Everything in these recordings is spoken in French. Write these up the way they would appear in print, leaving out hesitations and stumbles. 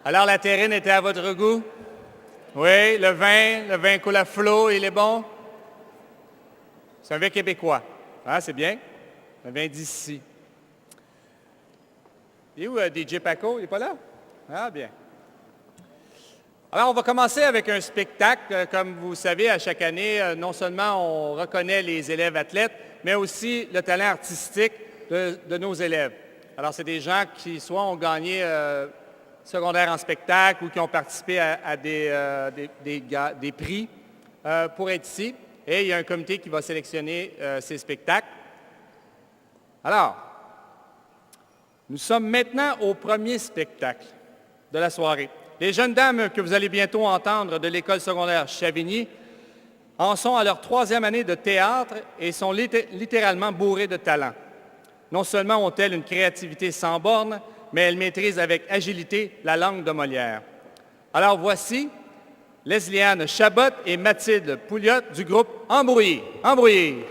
Alors, la terrine était à votre goût? Oui, le vin coule à flot, il est bon? C'est un vin québécois. Ah, c'est bien. Un vin d'ici. Il est où DJ Paco? Il n'est pas là? Ah, bien. Alors, on va commencer avec un spectacle. Comme vous savez, à chaque année, non seulement on reconnaît les élèves athlètes, mais aussi le talent artistique de nos élèves. Alors, c'est des gens qui soit ont gagné secondaire en spectacle ou qui ont participé à des prix pour être ici. Et il y a un comité qui va sélectionner ces spectacles. Alors, nous sommes maintenant au premier spectacle de la soirée. Les jeunes dames que vous allez bientôt entendre de l'école secondaire Chavigny en sont à leur 3e année de théâtre et sont littéralement bourrées de talent. Non seulement ont-elles une créativité sans borne, mais elles maîtrisent avec agilité la langue de Molière. Alors voici Leslie-Anne Chabot et Mathilde Pouliot du groupe Embrouillé. Embrouillé.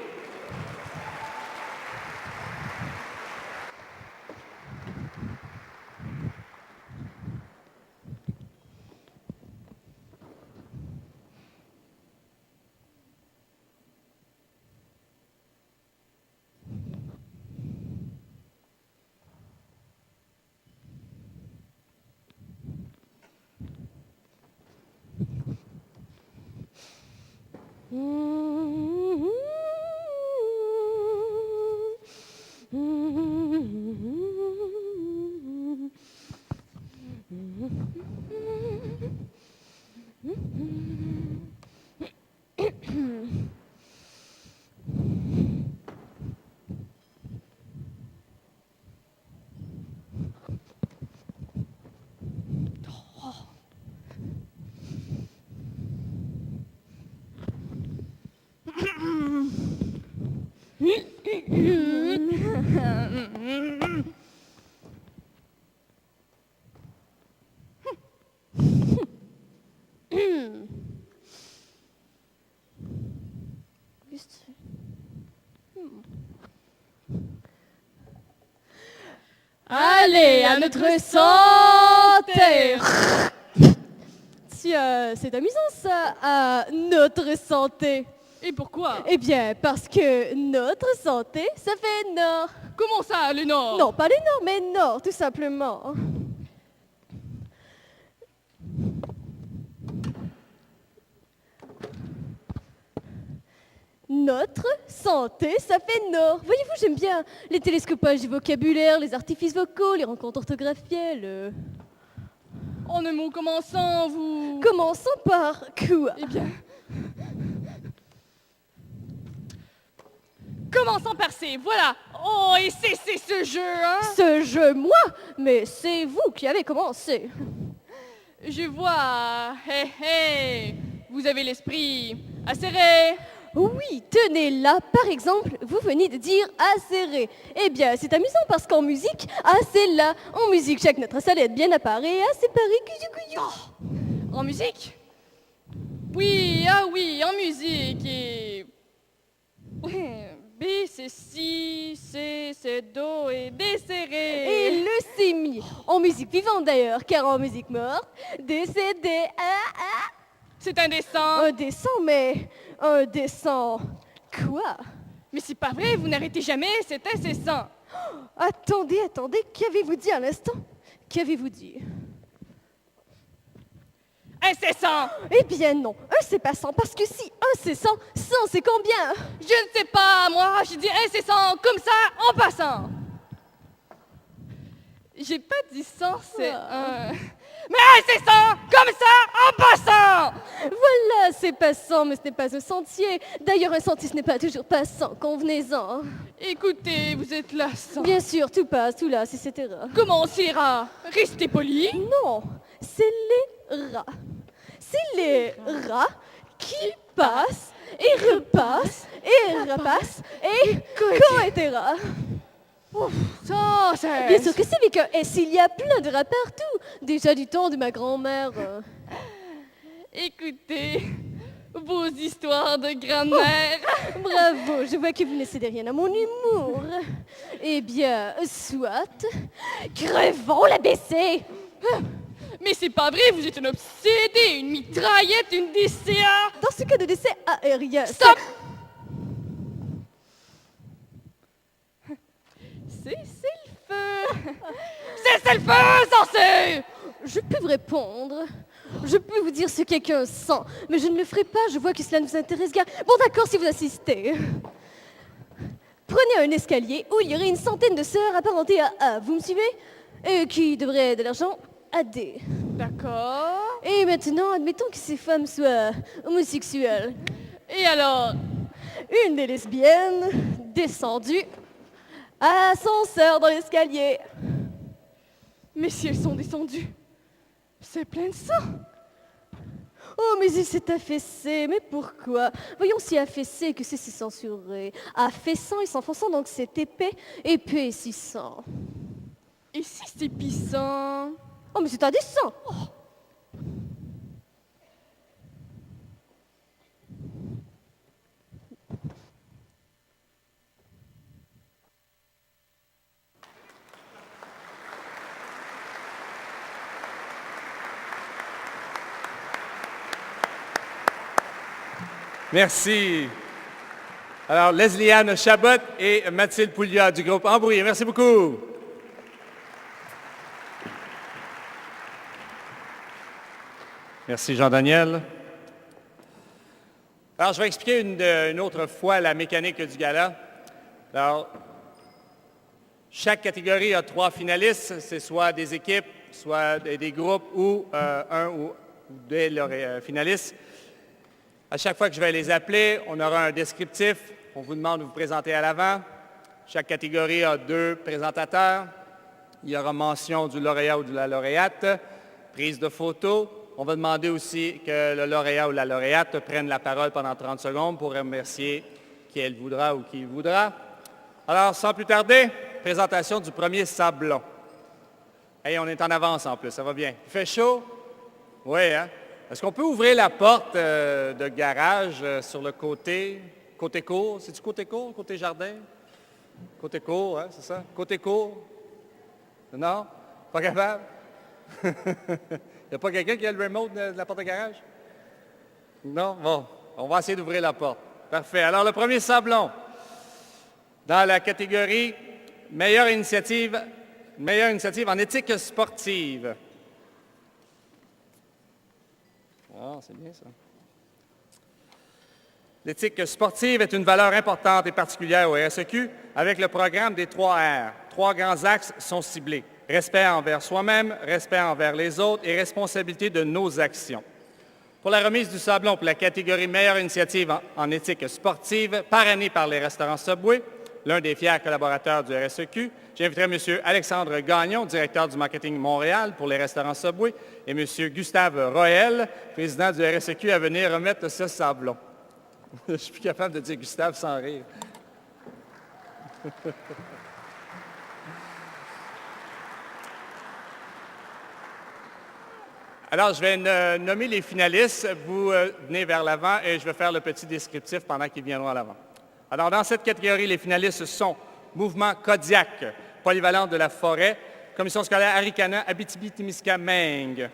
Allez, à notre santé! Tiens, c'est amusant ça, à notre santé. Et pourquoi? Eh bien, parce que notre santé, ça fait Nord. Comment ça, le Nord? Non, pas les Nord, mais Nord, tout simplement. Notre santé, ça fait Nord. Voyez-vous, j'aime bien les télescopages du vocabulaire, les artifices vocaux, les rencontres orthographielles. En un mot, commençant, vous... Commençons par quoi? Eh bien... Commençons par C, voilà. Oh, et c'est ce jeu, hein? Ce jeu, moi? Mais c'est vous qui avez commencé. Je vois. Hé, hé. Vous avez l'esprit acéré. Oui, tenez là, par exemple, vous venez de dire acéré. Eh bien, c'est amusant parce qu'en musique, assez là. En musique, chaque note est bien apparaît, assez pareil. En musique? Oui, ah oui, en musique. Et... B, c'est si, C, c'est do et D, c'est ré. Et le si mi. En musique vivante d'ailleurs, car en musique morte, D, c'est D, A. C'est indécent. Indécent, mais indécent. Quoi? Mais c'est pas vrai, vous n'arrêtez jamais, c'est incessant. Attendez, qu'avez-vous dit à l'instant? Qu'avez-vous dit? Incessant. Eh bien non, c'est pas 100, parce que si c'est 100, 100 c'est combien? Je ne sais pas, moi, je dis incessant, comme ça, en passant. J'ai pas dit 100, c'est un... Mais incessant, comme ça, en passant. Voilà, c'est passant, mais ce n'est pas un sentier. D'ailleurs, un sentier, ce n'est pas toujours passant, convenez-en. Écoutez, vous êtes lassant. Bien sûr, tout passe, tout lasse, etc. Comment on s'ira? Restez poli. Non, c'est les rats. C'est les rats qui passent et repassent et repassent et etc. Ça, c'est... Bien sûr que c'est, mais que il y a plein de rats partout. Déjà du temps de ma grand-mère. Écoutez, vos histoires de grand-mère. Bravo, je vois que vous ne cédez rien à mon humour. Eh bien, soit. Crevons la baissée. Mais c'est pas vrai, vous êtes une obsédée, une mitraillette, une DCA. Dans ce cas de décès aérien... Stop! Cessez le feu! Cessez le feu, censé! Je peux vous répondre. Je peux vous dire ce que quelqu'un sent, mais je ne le ferai pas, je vois que cela ne vous intéresse guère. Bon d'accord si vous assistez. Prenez un escalier où il y aurait une centaine de sœurs apparentées à A, vous me suivez? Qui devraient de l'argent à D. D'accord. Et maintenant, admettons que ces femmes soient homosexuelles. Et alors? Une des lesbiennes, descendue, ascenseur dans l'escalier. Mais si elles sont descendues, c'est plein de sang. Oh, mais il s'est affaissé. Mais pourquoi? Voyons si affaissé que c'est si censuré. Affaissant et s'enfonçant, donc c'est épais, épaississant. Et si c'est pissant? Oh, mais c'est indécent. Oh. Merci. Alors, Leslie-Anne Chabot et Mathilde Pouliot du groupe Embrouillé. Merci beaucoup. Merci, Jean-Daniel. Alors, je vais expliquer une autre fois la mécanique du gala. Alors, chaque catégorie a 3 finalistes. C'est soit des équipes, soit des groupes ou un ou des finalistes. À chaque fois que je vais les appeler, on aura un descriptif. On vous demande de vous présenter à l'avant. Chaque catégorie a 2 présentateurs. Il y aura mention du lauréat ou de la lauréate, prise de photo. On va demander aussi que le lauréat ou la lauréate prenne la parole pendant 30 secondes pour remercier qui elle voudra ou qui il voudra. Alors, sans plus tarder, présentation du premier sablon. Hey, on est en avance en plus, ça va bien. Il fait chaud? Oui, hein? Est-ce qu'on peut ouvrir la porte de garage sur le côté cour? C'est-tu côté cour, côté jardin? Côté cour, hein, c'est ça? Côté cour? Non? Pas capable? Il n'y a pas quelqu'un qui a le remote de la porte de garage? Non? Bon, on va essayer d'ouvrir la porte. Parfait. Alors, le premier sablon, dans la catégorie meilleure initiative en éthique sportive. Ah, c'est bien ça. L'éthique sportive est une valeur importante et particulière au RSEQ avec le programme des 3 R. 3 grands axes sont ciblés. Respect envers soi-même, respect envers les autres et responsabilité de nos actions. Pour la remise du sablon pour la catégorie meilleure initiative en éthique sportive, parrainée par les restaurants Subway, l'un des fiers collaborateurs du RSEQ, j'inviterai M. Alexandre Gagnon, directeur du marketing Montréal pour les restaurants Subway, et M. Gustave Roel, président du RSEQ, à venir remettre ce sablon. Je ne suis plus capable de dire Gustave sans rire. Alors, je vais nommer les finalistes. Vous venez vers l'avant et je vais faire le petit descriptif pendant qu'ils viendront à l'avant. Alors, dans cette catégorie, les finalistes sont Mouvement Kodiak, Polyvalente de la Forêt, Commission scolaire Arikana, Abitibi-Témiscamingue.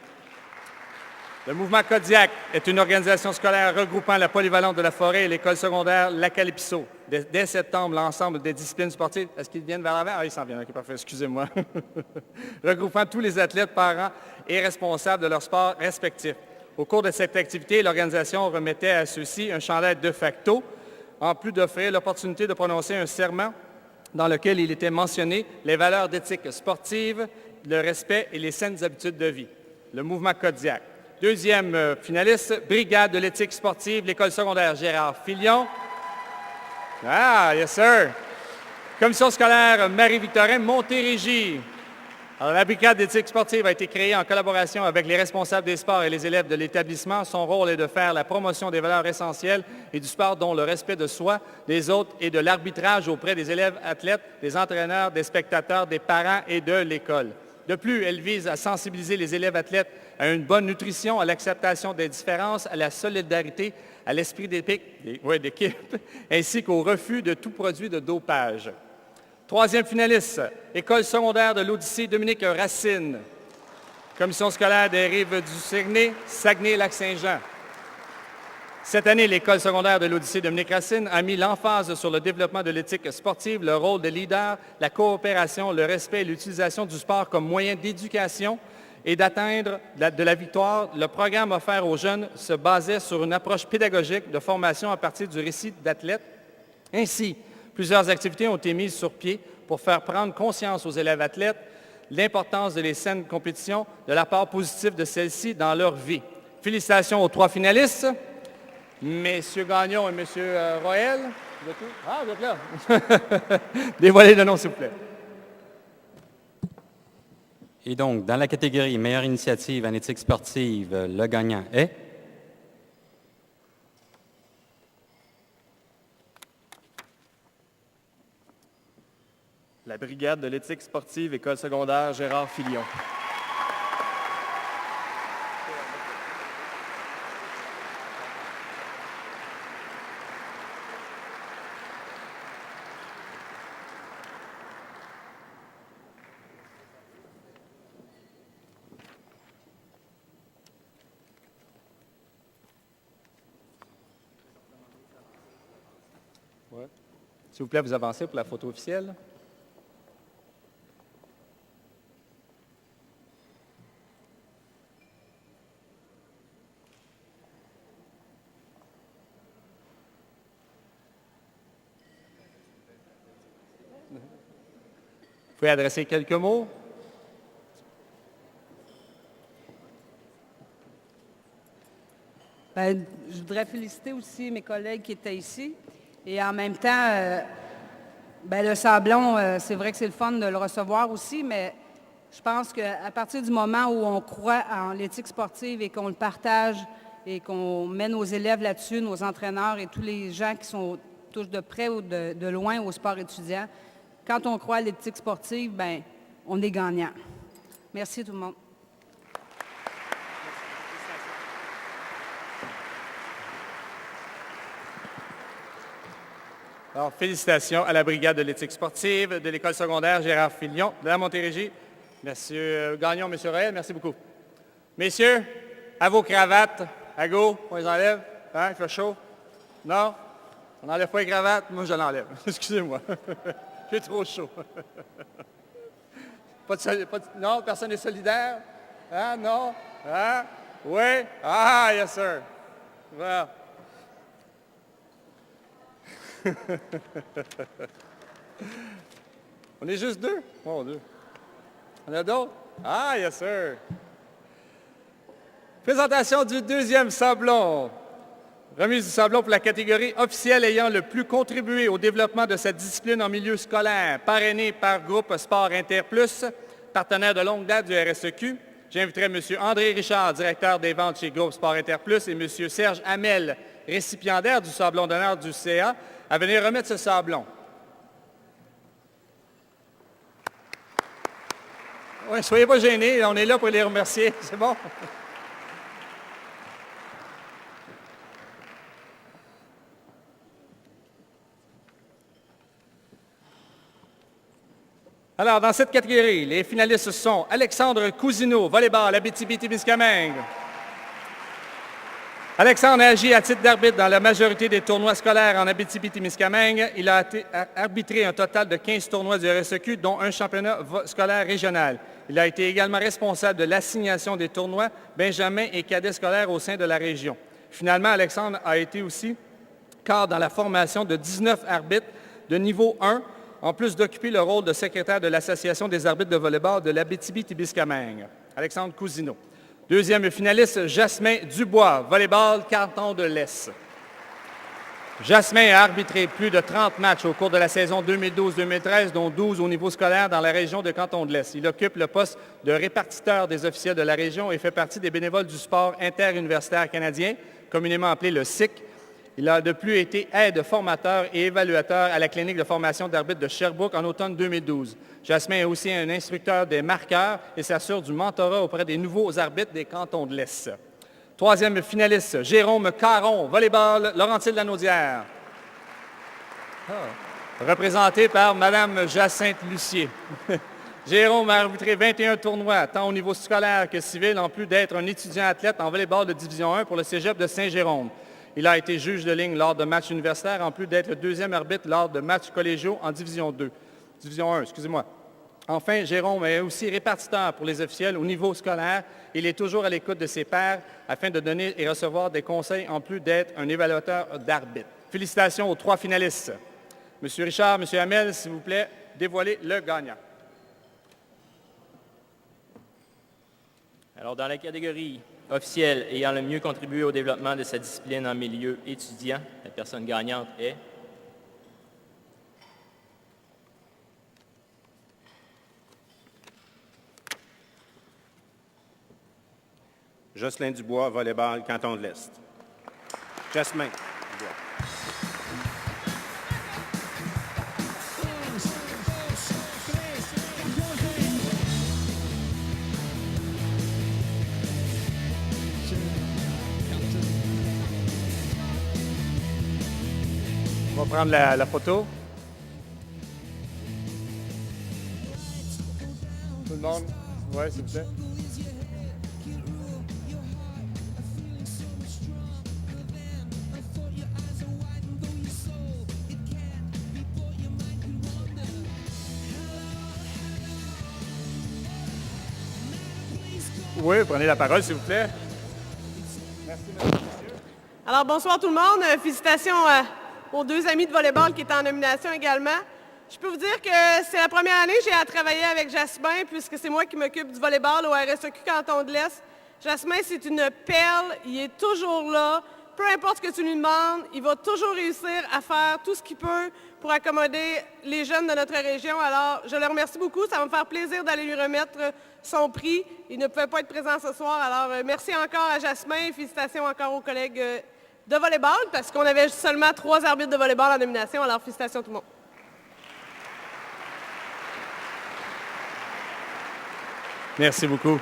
Le Mouvement Kodiak est une organisation scolaire regroupant la Polyvalente de la Forêt et l'école secondaire La Calypso. Dès septembre, l'ensemble des disciplines sportives... Est-ce qu'ils viennent vers l'avant? Ah, ils s'en viennent. OK, parfait. Excusez-moi. Regroupant tous les athlètes, parents et responsables de leur sport respectif. Au cours de cette activité, l'organisation remettait à ceux-ci un chandail de facto, en plus d'offrir l'opportunité de prononcer un serment dans lequel il était mentionné les valeurs d'éthique sportive, le respect et les saines habitudes de vie. Le Mouvement Kodiak. Deuxième finaliste, Brigade de l'éthique sportive, l'école secondaire Gérard Filion. Ah, yes sir. Commission scolaire Marie-Victorin Montérégie. Alors, la Brigade d'éthique sportive a été créée en collaboration avec les responsables des sports et les élèves de l'établissement. Son rôle est de faire la promotion des valeurs essentielles et du sport, dont le respect de soi, des autres et de l'arbitrage auprès des élèves athlètes, des entraîneurs, des spectateurs, des parents et de l'école. De plus, elle vise à sensibiliser les élèves athlètes à une bonne nutrition, à l'acceptation des différences, à la solidarité, à l'esprit d'équipe, ainsi qu'au refus de tout produit de dopage. Troisième finaliste, École secondaire de l'Odyssée Dominique Racine. Commission scolaire des Rives du Saguenay-Lac-Saint-Jean. Cette année, l'école secondaire de l'Odyssée Dominique Racine a mis l'emphase sur le développement de l'éthique sportive, le rôle de leader, la coopération, le respect et l'utilisation du sport comme moyen d'éducation et d'atteindre de la victoire. Le programme offert aux jeunes se basait sur une approche pédagogique de formation à partir du récit d'athlètes. Ainsi, plusieurs activités ont été mises sur pied pour faire prendre conscience aux élèves athlètes l'importance de les saines compétitions, de l'apport positif de celles-ci dans leur vie. Félicitations aux 3 finalistes, Messieurs Gagnon et Monsieur Roel. Vous êtes où? Ah, vous êtes là. Dévoilez le nom, s'il vous plaît. Et donc, dans la catégorie meilleure initiative en éthique sportive, le gagnant est... La brigade de l'éthique sportive, école secondaire Gérard Filion. Ouais. S'il vous plaît, vous avancez pour la photo officielle. Vous pouvez adresser quelques mots? Bien, je voudrais féliciter aussi mes collègues qui étaient ici. Et en même temps, bien, le sablon, c'est vrai que c'est le fun de le recevoir aussi, mais je pense qu'à partir du moment où on croit en l'éthique sportive et qu'on le partage et qu'on met nos élèves là-dessus, nos entraîneurs et tous les gens qui touchent de près ou de loin au sport étudiant, quand on croit à l'éthique sportive, bien, on est gagnant. Merci tout le monde. Alors, félicitations à la brigade de l'éthique sportive de l'école secondaire Gérard Filion de la Montérégie. Monsieur Gagnon, Monsieur Roel, merci beaucoup. Messieurs, à vos cravates, à go, on les enlève. Hein, il fait chaud? Non? On n'enlève pas les cravates? Moi, je l'enlève. Excusez-moi. J'ai trop chaud. Non, personne n'est solidaire? Hein, non? Hein? Oui? Ah, yes, sir. Well. On est juste 2? Mon Dieu. On a d'autres? Ah, yes, sir. Présentation du 2e sablon. Remise du sablon pour la catégorie officielle ayant le plus contribué au développement de cette discipline en milieu scolaire, parrainé par Groupe Sport Interplus, partenaire de longue date du RSEQ. J'inviterai M. André Richard, directeur des ventes chez Groupe Sport Interplus, et M. Serge Hamel, récipiendaire du sablon d'honneur du CA, à venir remettre ce sablon. Oui, soyez pas gênés, on est là pour les remercier, c'est bon? Alors, dans cette catégorie, les finalistes sont Alexandre Cousineau, volleyball, Abitibi-Témiscamingue. Alexandre a agi à titre d'arbitre dans la majorité des tournois scolaires en Abitibi-Témiscamingue. Il a arbitré un total de 15 tournois du RSEQ, dont un championnat scolaire régional. Il a été également responsable de l'assignation des tournois Benjamin et cadets scolaires au sein de la région. Finalement, Alexandre a été aussi cadre dans la formation de 19 arbitres de niveau 1, en plus d'occuper le rôle de secrétaire de l'Association des arbitres de volleyball de l'Abitibi-Témiscamingue. Alexandre Cousineau. Deuxième finaliste, Jasmin Dubois, volleyball, canton de l'Est. Jasmin a arbitré plus de 30 matchs au cours de la saison 2012-2013, dont 12 au niveau scolaire dans la région de canton de l'Est. Il occupe le poste de répartiteur des officiels de la région et fait partie des bénévoles du sport interuniversitaire canadien, communément appelé le SIC. Il a de plus été aide formateur et évaluateur à la clinique de formation d'arbitres de Sherbrooke en automne 2012. Jasmin est aussi un instructeur des marqueurs et s'assure du mentorat auprès des nouveaux arbitres des cantons de l'Est. Troisième finaliste, Jérôme Caron, volleyball, Laurentides-Lanaudière. Représenté par Mme Jacinthe Lucier. Jérôme a arbitré 21 tournois, tant au niveau scolaire que civil, en plus d'être un étudiant athlète en volleyball de Division 1 pour le Cégep de Saint-Jérôme. Il a été juge de ligne lors de matchs universitaires, en plus d'être le deuxième arbitre lors de matchs collégiaux en Division 2. Division 1, excusez-moi. Enfin, Jérôme est aussi répartiteur pour les officiels au niveau scolaire. Il est toujours à l'écoute de ses pairs afin de donner et recevoir des conseils, en plus d'être un évaluateur d'arbitre. Félicitations aux 3 finalistes. Monsieur Richard, Monsieur Hamel, s'il vous plaît, dévoilez le gagnant. Alors, dans la catégorie officielle ayant le mieux contribué au développement de sa discipline en milieu étudiant, la personne gagnante est Jocelyn Dubois, volleyball, Canton de l'Est. Jasmin Dubois. On va prendre la photo. Tout le monde? Oui, s'il vous plaît. Oui, prenez la parole, s'il vous plaît. Merci, mesdames et messieurs. Alors, bonsoir tout le monde. Félicitations aux 2 amis de volleyball qui étaient en nomination également. Je peux vous dire que c'est la première année que j'ai à travailler avec Jasmin, puisque c'est moi qui m'occupe du volleyball au RSEQ Canton de l'Est. Jasmin, c'est une perle. Il est toujours là. Peu importe ce que tu lui demandes, il va toujours réussir à faire tout ce qu'il peut pour accommoder les jeunes de notre région. Alors, je le remercie beaucoup. Ça va me faire plaisir d'aller lui remettre son prix. Il ne pouvait pas être présent ce soir. Alors, merci encore à Jasmin. Félicitations encore aux collègues de volleyball, parce qu'on avait seulement 3 arbitres de volleyball en nomination. Alors, félicitations tout le monde. Merci beaucoup.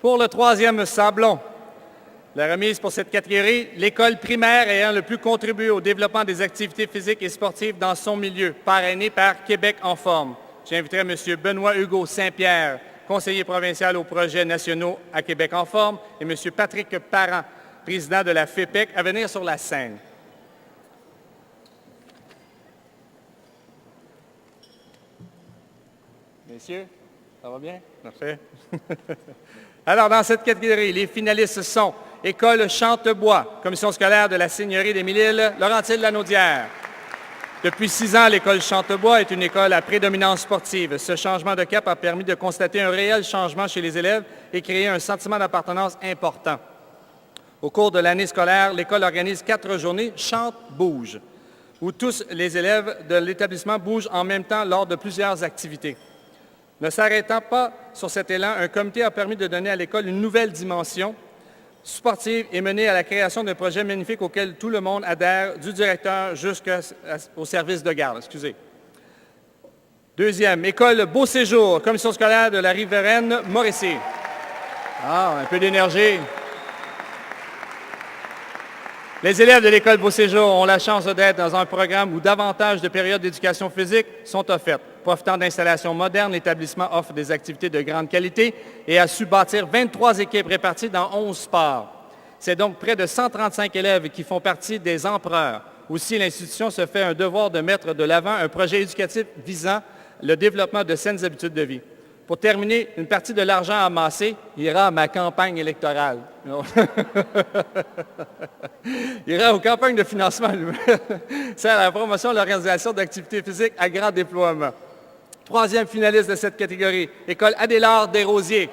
Pour le 3e sablon, la remise pour cette catégorie, l'école primaire ayant le plus contribué au développement des activités physiques et sportives dans son milieu, parrainé par Québec en forme. J'inviterai M. Benoît-Hugo Saint-Pierre, conseiller provincial aux projets nationaux à Québec en forme, et M. Patrick Parent, président de la FEPEC, à venir sur la scène. Messieurs, ça va bien? Parfait. Alors, dans cette catégorie, les finalistes sont École Chantebois, Commission scolaire de la Seigneurie des Mille-Îles, Laurentide-Lanaudière. Depuis 6 ans, l'école Chantebois est une école à prédominance sportive. Ce changement de cap a permis de constater un réel changement chez les élèves et créer un sentiment d'appartenance important. Au cours de l'année scolaire, l'école organise 4 journées Chante-Bouge, où tous les élèves de l'établissement bougent en même temps lors de plusieurs activités. Ne s'arrêtant pas sur cet élan, un comité a permis de donner à l'école une nouvelle dimension sportive et mener à la création d'un projet magnifique auquel tout le monde adhère, du directeur jusqu'au service de garde. Deuxième, école Beau Séjour, commission scolaire de la riveraine Mauricie. Ah, un peu d'énergie. Les élèves de l'école Beau Séjour ont la chance d'être dans un programme où davantage de périodes d'éducation physique sont offertes. Profitant d'installations modernes, l'établissement offre des activités de grande qualité et a su bâtir 23 équipes réparties dans 11 sports. C'est donc près de 135 élèves qui font partie des empereurs. Aussi, l'institution se fait un devoir de mettre de l'avant un projet éducatif visant le développement de saines habitudes de vie. Pour terminer, une partie de l'argent amassé ira à ma campagne électorale. Ira aux campagnes de financement. C'est à la promotion de l'organisation d'activités physiques à grand déploiement. 3e finaliste de cette catégorie, École Adélard Desrosiers.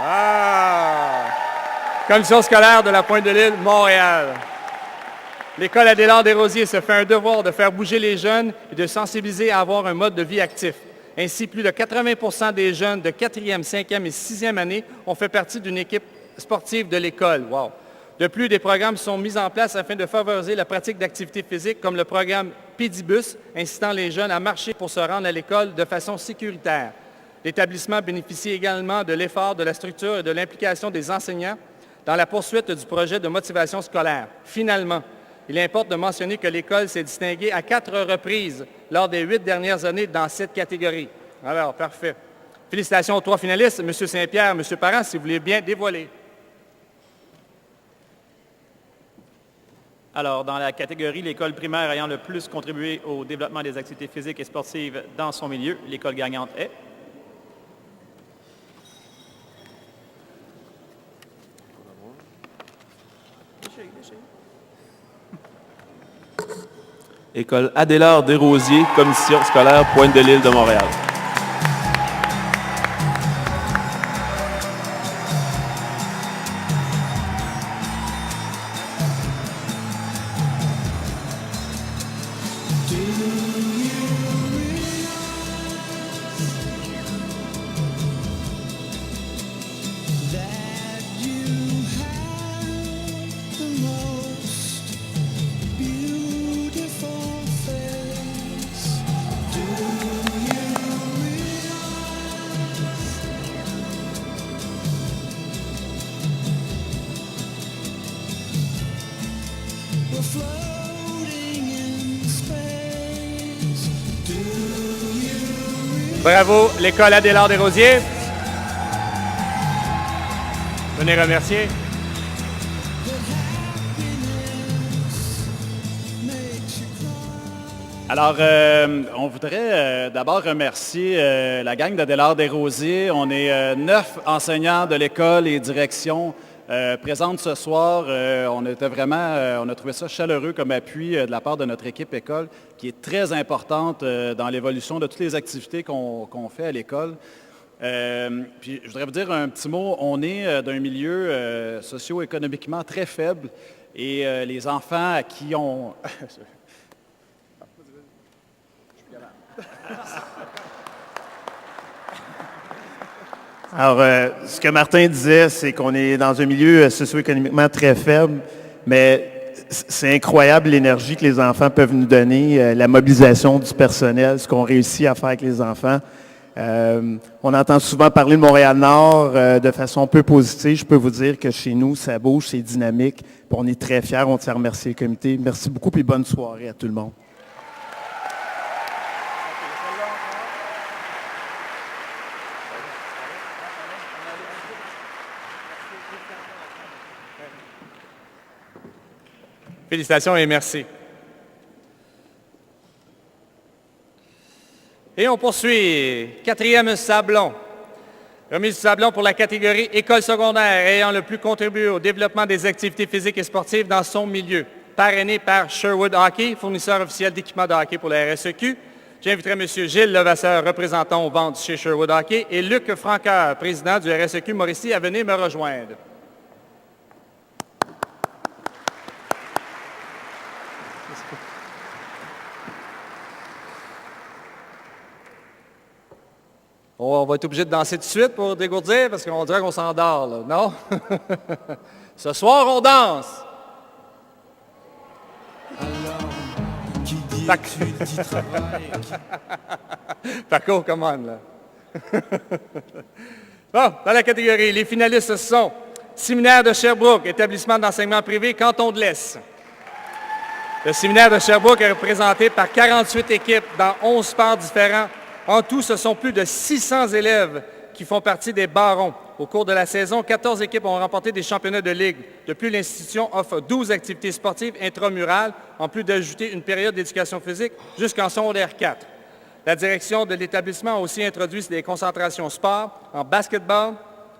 Ah! Commission scolaire de la Pointe-de-l'Île, Montréal. L'école Adélard Desrosiers se fait un devoir de faire bouger les jeunes et de sensibiliser à avoir un mode de vie actif. Ainsi, plus de 80 des jeunes de 4e, 5e et 6e année ont fait partie d'une équipe sportive de l'école. Wow. De plus, des programmes sont mis en place afin de favoriser la pratique d'activités physiques, comme le programme Pédibus, incitant les jeunes à marcher pour se rendre à l'école de façon sécuritaire. L'établissement bénéficie également de l'effort, de la structure et de l'implication des enseignants dans la poursuite du projet de motivation scolaire. Finalement, il importe de mentionner que l'école s'est distinguée à 4 reprises lors des 8 dernières années dans cette catégorie. Alors, parfait. Félicitations aux 3 finalistes. M. Saint-Pierre, M. Parent, si vous voulez bien dévoiler. Alors, dans la catégorie l'école primaire ayant le plus contribué au développement des activités physiques et sportives dans son milieu, l'école gagnante est... École Adélard Desrosiers, commission scolaire Pointe-de-l'Île de Montréal. Bravo, l'école Adélard Desrosiers. Venez remercier. Alors, on voudrait d'abord remercier la gang d'Adélard Desrosiers. On est 9 enseignants de l'école et direction présentes ce soir. On a trouvé ça chaleureux comme appui de la part de notre équipe école, qui est très importante dans l'évolution de toutes les activités qu'on fait à l'école. Puis, je voudrais vous dire un petit mot. On est d'un milieu socio-économiquement très faible et les enfants à qui on... Alors, ce que Martin disait, c'est qu'on est dans un milieu socio-économiquement très faible, mais c'est incroyable l'énergie que les enfants peuvent nous donner, la mobilisation du personnel, ce qu'on réussit à faire avec les enfants. On entend souvent parler de Montréal-Nord de façon peu positive. Je peux vous dire que chez nous, ça bouge, c'est dynamique. Puis on est très fiers. On tient à remercier le comité. Merci beaucoup et bonne soirée à tout le monde. Félicitations et merci. Et on poursuit. 4e sablon. Remise du sablon pour la catégorie école secondaire ayant le plus contribué au développement des activités physiques et sportives dans son milieu. Parrainé par Sherwood Hockey, fournisseur officiel d'équipements de hockey pour la RSEQ. J'inviterai M. Gilles Levasseur, représentant aux ventes chez Sherwood Hockey, et Luc Franqueur, président du RSEQ Mauricie, à venir me rejoindre. On va être obligé de danser tout de suite pour dégourdir, parce qu'on dirait qu'on s'endort, là, non? Ce soir, on danse! Paco, come on, là. Bon, dans la catégorie, les finalistes sont Séminaire de Sherbrooke, établissement d'enseignement privé, canton de l'Est. Le Séminaire de Sherbrooke est représenté par 48 équipes dans 11 sports différents. En tout, ce sont plus de 600 élèves qui font partie des barons. Au cours de la saison, 14 équipes ont remporté des championnats de ligue. De plus, l'institution offre 12 activités sportives intramurales, en plus d'ajouter une période d'éducation physique jusqu'en secondaire 4. La direction de l'établissement a aussi introduit des concentrations sport en basketball,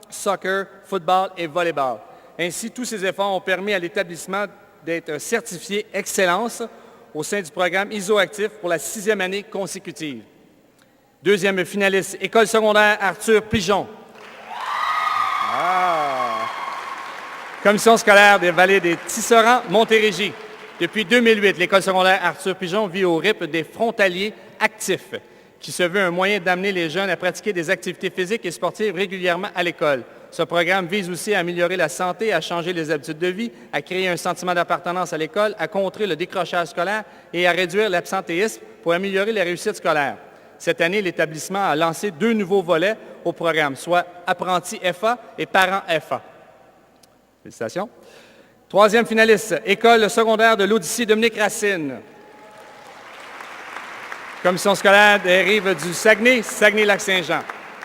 soccer, football et volleyball. Ainsi, tous ces efforts ont permis à l'établissement d'être certifié Excellence au sein du programme ISO-Actif pour la 6e année consécutive. Deuxième finaliste, École secondaire Arthur Pigeon. Commission scolaire des Vallées des Tisserands, Montérégie. Depuis 2008, l'École secondaire Arthur Pigeon vit au rythme des frontaliers actifs, qui se veut un moyen d'amener les jeunes à pratiquer des activités physiques et sportives régulièrement à l'école. Ce programme vise aussi à améliorer la santé, à changer les habitudes de vie, à créer un sentiment d'appartenance à l'école, à contrer le décrochage scolaire et à réduire l'absentéisme pour améliorer la réussite scolaire. Cette année, l'établissement a lancé 2 nouveaux volets au programme, soit Apprenti FA et Parents FA. Félicitations. Troisième finaliste, École secondaire de l'Odyssée Dominique Racine. Commission scolaire des rives du Saguenay, Saguenay-Lac-Saint-Jean.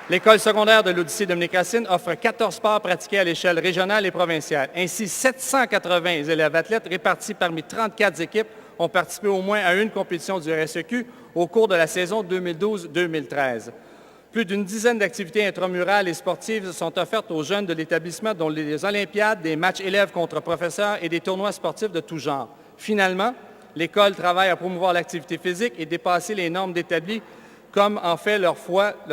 L'école secondaire de l'Odyssée Dominique Racine offre 14 sports pratiqués à l'échelle régionale et provinciale. Ainsi, 780 élèves athlètes répartis parmi 34 équipes ont participé au moins à une compétition du RSEQ au cours de la saison 2012-2013. Plus d'une dizaine d'activités intramurales et sportives sont offertes aux jeunes de l'établissement, dont les olympiades, des matchs élèves contre professeurs et des tournois sportifs de tout genre. Finalement, l'école travaille à promouvoir l'activité physique et dépasser les normes d'établis, comme en fait leur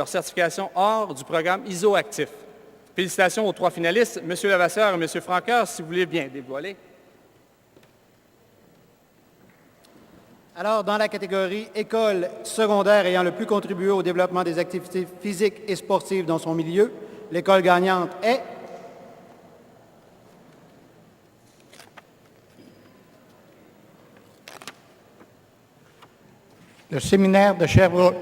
certification hors du programme ISO-Actif. Félicitations aux 3 finalistes, M. Levasseur et M. Franqueur, si vous voulez bien dévoiler. Alors, dans la catégorie école secondaire ayant le plus contribué au développement des activités physiques et sportives dans son milieu, l'école gagnante est le séminaire de Sherbrooke.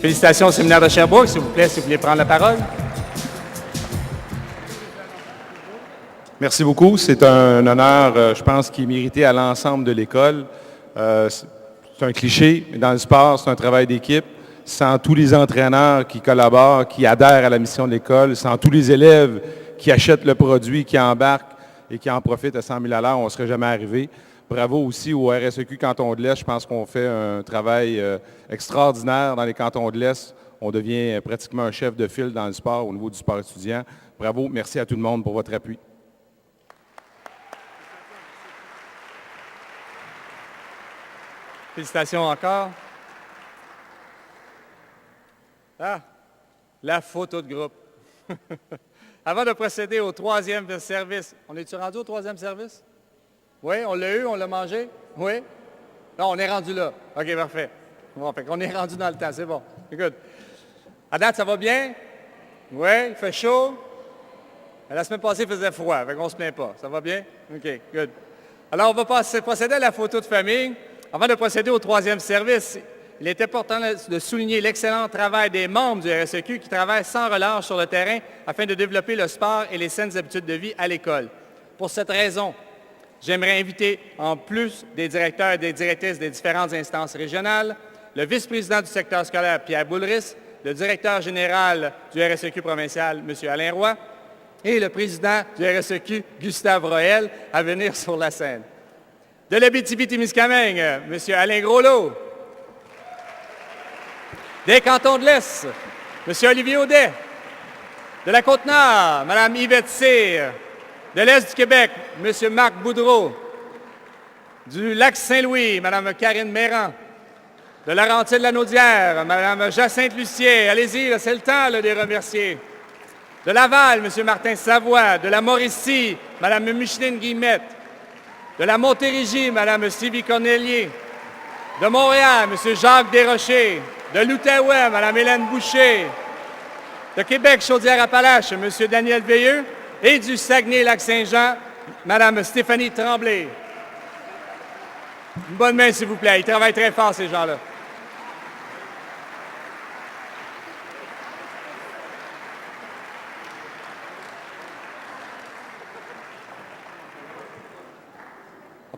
Félicitations au séminaire de Sherbrooke, s'il vous plaît, si vous voulez prendre la parole. Merci beaucoup. C'est un honneur, je pense, qui est mérité à l'ensemble de l'école. C'est un cliché, mais dans le sport, c'est un travail d'équipe. Sans tous les entraîneurs qui collaborent, qui adhèrent à la mission de l'école, sans tous les élèves qui achètent le produit, qui embarquent et qui en profitent à 100 000 à l'heure, on ne serait jamais arrivé. Bravo aussi au RSEQ Canton de l'Est. Je pense qu'on fait un travail extraordinaire dans les cantons de l'Est. On devient pratiquement un chef de file dans le sport au niveau du sport étudiant. Bravo, merci à tout le monde pour votre appui. Félicitations encore. Ah, la photo de groupe. Avant de procéder au 3e service, on est-tu rendu au 3e service? Oui, on l'a eu, on l'a mangé? Oui? Non, on est rendu là. OK, parfait. Bon, fait qu'on est rendu dans le temps, c'est bon. Écoute, à date, ça va bien? Oui, il fait chaud? La semaine passée, il faisait froid, fait qu'on ne se plaint pas. Ça va bien? OK, good. Alors, on va procéder à la photo de famille. Avant de procéder au 3e service, il est important de souligner l'excellent travail des membres du RSEQ qui travaillent sans relâche sur le terrain afin de développer le sport et les saines habitudes de vie à l'école. Pour cette raison, j'aimerais inviter, en plus des directeurs et des directrices des différentes instances régionales, le vice-président du secteur scolaire, Pierre Boulris, le directeur général du RSEQ provincial, M. Alain Roy, et le président du RSEQ, Gustave Roel, à venir sur la scène. De l'Abitibi-Témiscamingue, M. Alain Groslot. Des cantons de l'Est, M. Olivier Audet. De la Côte-Nord, Mme Yvette Cyr. De l'Est du Québec, M. Marc Boudreau. Du Lac-Saint-Louis, Mme Karine Méran. De Laurentides-la-Naudière, Mme Jacinthe Lucier. Allez-y, c'est le temps là, de les remercier. De Laval, M. Martin Savoie. De la Mauricie, Mme Micheline Guillemette. De la Montérégie, Mme Sylvie Cornelier. De Montréal, M. Jacques Desrochers. De l'Outaouais, Mme Hélène Boucher. De Québec, Chaudière-Appalaches, M. Daniel Veilleux. Et du Saguenay-Lac-Saint-Jean, Mme Stéphanie Tremblay. Une bonne main, s'il vous plaît. Ils travaillent très fort, ces gens-là.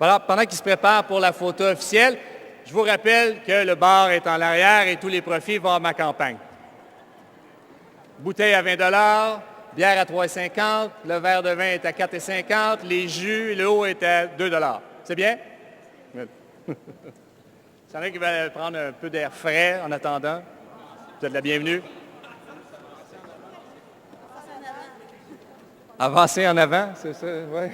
Alors, pendant qu'ils se préparent pour la photo officielle, je vous rappelle que le bar est en arrière et tous les profits vont à ma campagne. Bouteille à 20 $, bière à 3,50 $, le verre de vin est à 4,50 $, les jus, l'eau est à 2 $. C'est bien? S'il y en a qui veulent prendre un peu d'air frais en attendant, vous êtes la bienvenue. Avancer en avant, c'est ça, oui.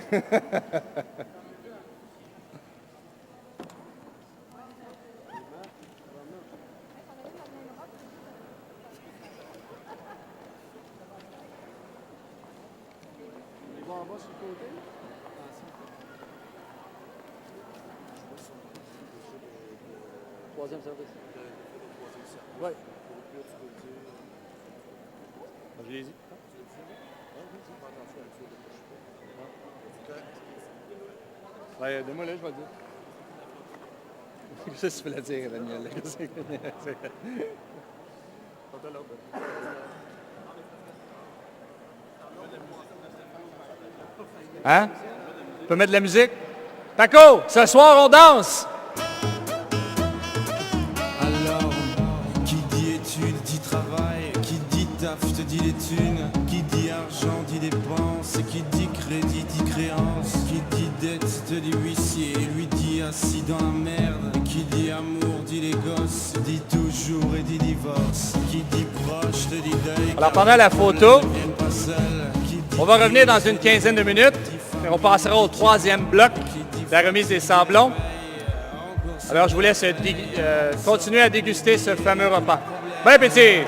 Troisième service. Oui. Je l'ai dit. Donne-moi là, je vais le dire. Qu'est-ce que tu veux la dire, Daniel? Hein? Tu peux mettre de la musique? Paco, ce soir, on danse! Alors, qui dit études dit travail, qui dit taf te dit les thunes, qui dit argent dit dépenses, qui dit crédit dit créance, qui dit dette te dit huissier, lui dit assis dans la merde, qui dit amour dit les gosses, dit toujours et dit divorce, qui dit proche te dit deuil. Alors pendant la photo, on va revenir dans une quinzaine de minutes et on passera au troisième bloc de la remise des sablons. Alors je vous laisse continuer à déguster ce fameux repas. Bon appétit!